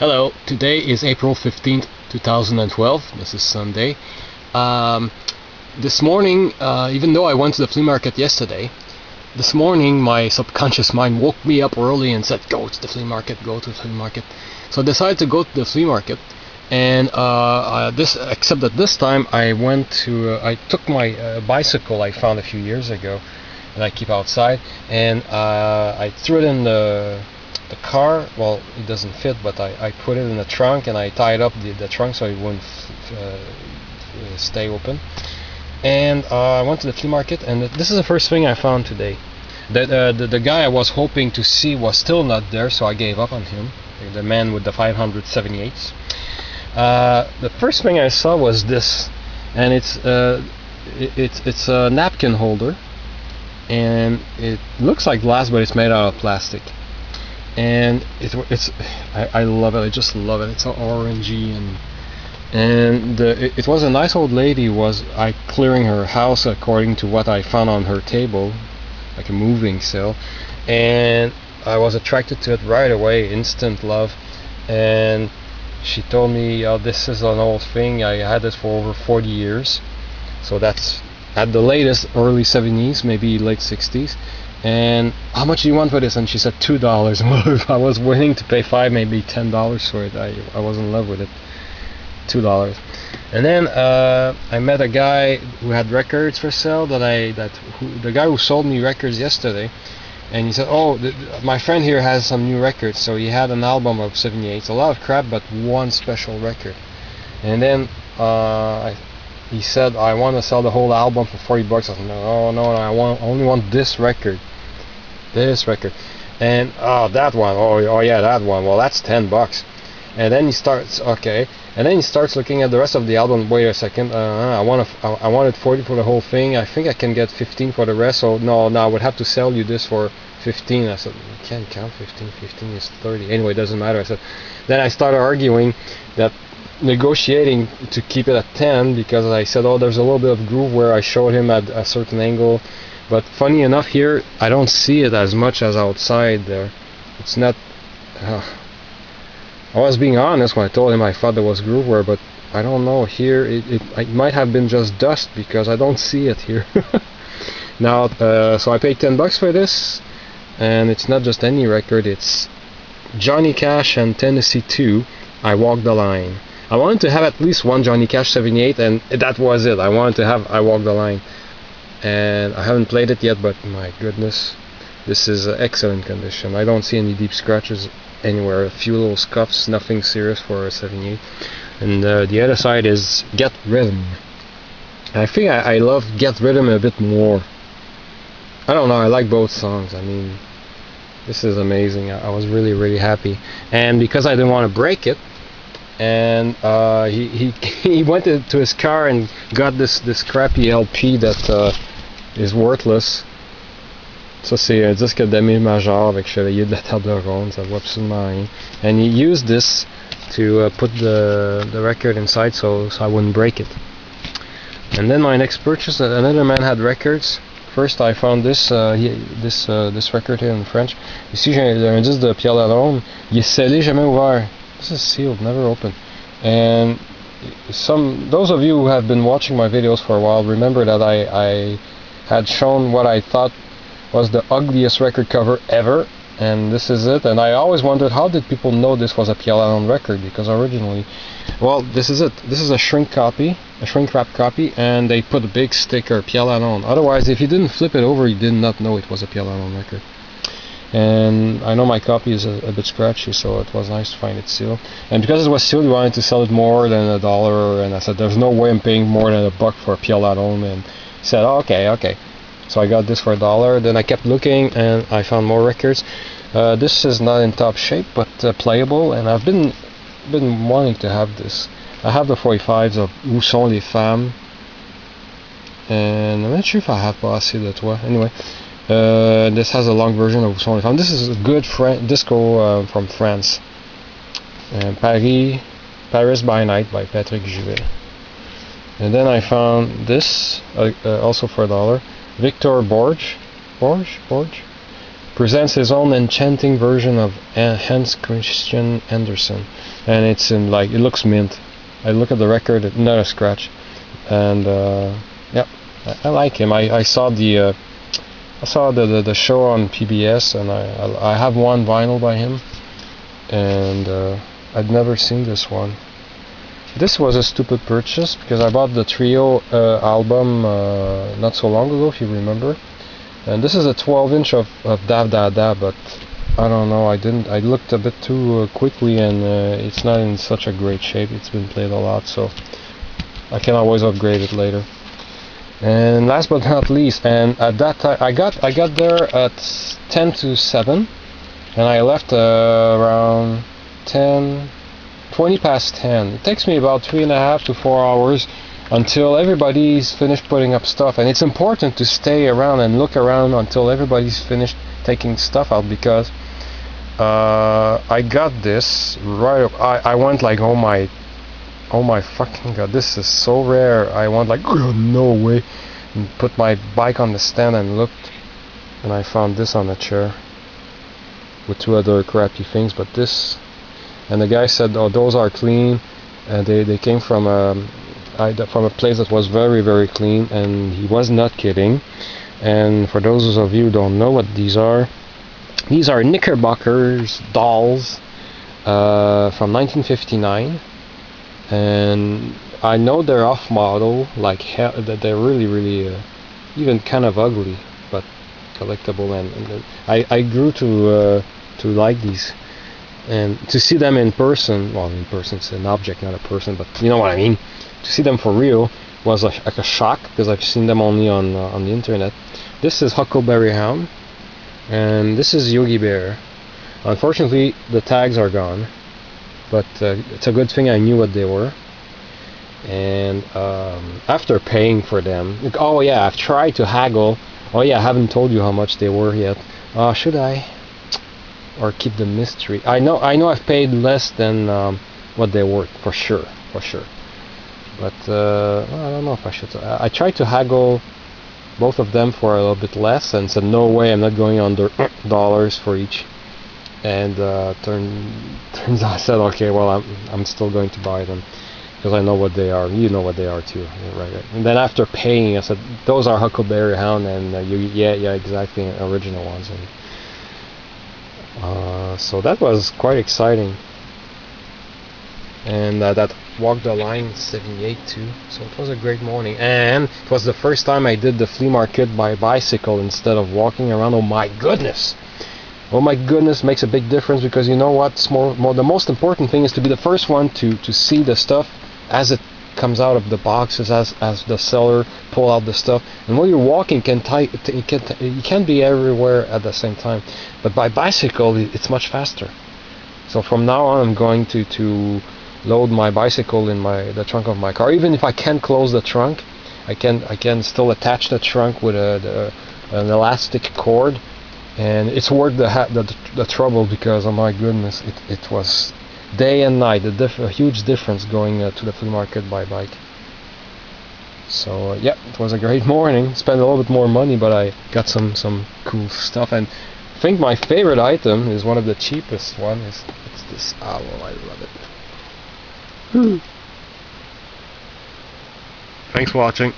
Hello, today is April 15th, 2012. This is Sunday. This morning, even though I went to the flea market yesterday, this morning my subconscious mind woke me up early and said, go to the flea market, go to the flea market. So I decided to go to the flea market, and except that this time I took my bicycle I found a few years ago that I keep outside, and I threw it in the car. Well, it doesn't fit, but I put it in the trunk, and I tied up the trunk so it wouldn't stay open. And I went to the flea market, and this is the first thing I found today. The guy I was hoping to see was still not there, so I gave up on him, the man with the 578s. The first thing I saw was this, and it's a napkin holder, and it looks like glass, but it's made out of plastic. And I love it. I just love it. It's so orangey, and it was a nice old lady was clearing her house according to what I found on her table, like a moving sale, and I was attracted to it right away, instant love. And she told me, oh, this is an old thing, I had this for over 40 years, so that's at the latest early 70s, maybe late 60s. And how much do you want for this? And she said $2. I was willing to pay $5, maybe $10 for it. I was in love with it. $2. And then I met a guy who had records for sale. The guy who sold me records yesterday, and he said, "Oh, my friend here has some new records." So he had an album of 78s, a lot of crap, but one special record. And then he said, "I want to sell the whole album for $40." I said, "No, I only want this record." And that one, oh yeah, that one, well, that's $10. And then he starts looking at the rest of the album. Wait a second, I wanted 40 for the whole thing. I think I can get 15 for the rest, so no, I would have to sell you this for 15. I said, you can't count 15 is 30. Anyway, it doesn't matter. I said, then I started arguing, negotiating to keep it at 10, because I said, oh, there's a little bit of groove where I showed him at a certain angle. But funny enough, here I don't see it as much as outside there. It's not. I was being honest when I told him I thought there was grooveware, but I don't know. Here it might have been just dust, because I don't see it here. Now, so I paid $10 for this, and it's not just any record. It's Johnny Cash and Tennessee 2. I Walk the Line. I wanted to have at least one Johnny Cash 78, and that was it. I wanted to have I Walk the Line. And I haven't played it yet, but my goodness, this is excellent condition. I don't see any deep scratches anywhere. A few little scuffs, nothing serious for a 78. And the other side is Get Rhythm. I think I love Get Rhythm a bit more. I don't know, I like both songs. I mean, this is amazing. I was really happy. And because I didn't want to break it, and he went into his car and got this crappy LP that is worthless. Ça, c'est un disque de mi majeur avec chevalier de la table ronde, ça vaut absolument rien. And he used this to put the record inside so I wouldn't break it. And then my next purchase, another man had records. First I found this record here in French. Ici j'ai un disque de Pierre Lalonde. Il est scellé, jamais ouvert. This is sealed, never open. And those of you who have been watching my videos for a while remember that I had shown what I thought was the ugliest record cover ever, and this is it. And I always wondered, how did people know this was a Pierre Lalonde record? Because originally, well, this is it. This is a shrink wrap copy, and they put a big sticker, Pierre Lalonde. Otherwise, if you didn't flip it over, you did not know it was a Pierre Lalonde record. And I know my copy is a bit scratchy, so it was nice to find it sealed. And because it was sealed, we wanted to sell it more than $1, and I said, there's no way I'm paying more than $1 for a Pierre Lalonde. And he said, oh, okay. So I got this for $1. Then I kept looking, and I found more records. This is not in top shape, but playable, and I've been wanting to have this. I have the 45s of Où sont les femmes, and I'm not sure if I have Pas assez de toi. Anyway. This has a long version of Où sont les femmes. This is a good disco from France. Paris by Night by Patrick Juvet. And then I found this, also for $1. Victor Borge, presents his own enchanting version of Hans Christian Andersen, and it's in like it looks mint. I look at the record, not a scratch, and yeah, I like him. I saw the show on PBS, and I have one vinyl by him, and I'd never seen this one. This was a stupid purchase because I bought the Trio album not so long ago, if you remember. And this is a 12-inch of Dav Da Da, but I don't know. I looked a bit too quickly, and it's not in such a great shape. It's been played a lot, so I can always upgrade it later. And last but not least, and at that time I got there at 10 to 7, and I left around 20 past 10. It takes me about 3.5 to 4 hours until everybody's finished putting up stuff, and it's important to stay around and look around until everybody's finished taking stuff out, because I got this right up. I went like, oh my fucking god, this is so rare. I went like, oh, no way, and put my bike on the stand and looked, and I found this on a chair with 2 other crappy things, but this, and the guy said, oh, those are clean, and they came from a place that was very, very clean, and he was not kidding. And for those of you who don't know what these are Knickerbockers dolls from 1959, and I know they're off model like hell, that they're really, really even kind of ugly, but collectible, and I grew to like these, and to see them in person, well, in person it's an object, not a person, but you know what I mean. To see them for real was like a shock, because I've seen them only on the internet. This is Huckleberry Hound, and this is Yogi Bear. Unfortunately, the tags are gone, but it's a good thing I knew what they were. And after paying for them, like, oh yeah, I've tried to haggle. Oh yeah, I haven't told you how much they were yet. Should I? Or keep the mystery? I know I've paid less than what they were, for sure. But well, I don't know if I should. I tried to haggle both of them for a little bit less, and said no way, I'm not going under dollars for each. And turns out I said, okay, well, I'm still going to buy them, because I know what they are. You know what they are too, yeah, right? And then after paying, I said, those are Huckleberry Hound, and yeah, exactly, original ones. And so that was quite exciting. And that walked the line 78 too, so it was a great morning, and it was the first time I did the flea market by bicycle instead of walking around. Oh my goodness, makes a big difference, because you know what's more the most important thing is to be the first one to see the stuff as it comes out of the boxes, as the seller pull out the stuff. And while you're walking, you can't be everywhere at the same time, but by bicycle it's much faster. So from now on I'm going to load my bicycle in the trunk of my car. Even if I can't close the trunk, I can still attach the trunk with an elastic cord, and it's worth the trouble, because oh my goodness, it was day and night, a huge difference going to the flea market by bike. So yeah, it was a great morning. Spent a little bit more money, but I got some cool stuff, and I think my favorite item is one of the cheapest one. It's this owl. I love it. Thanks for watching.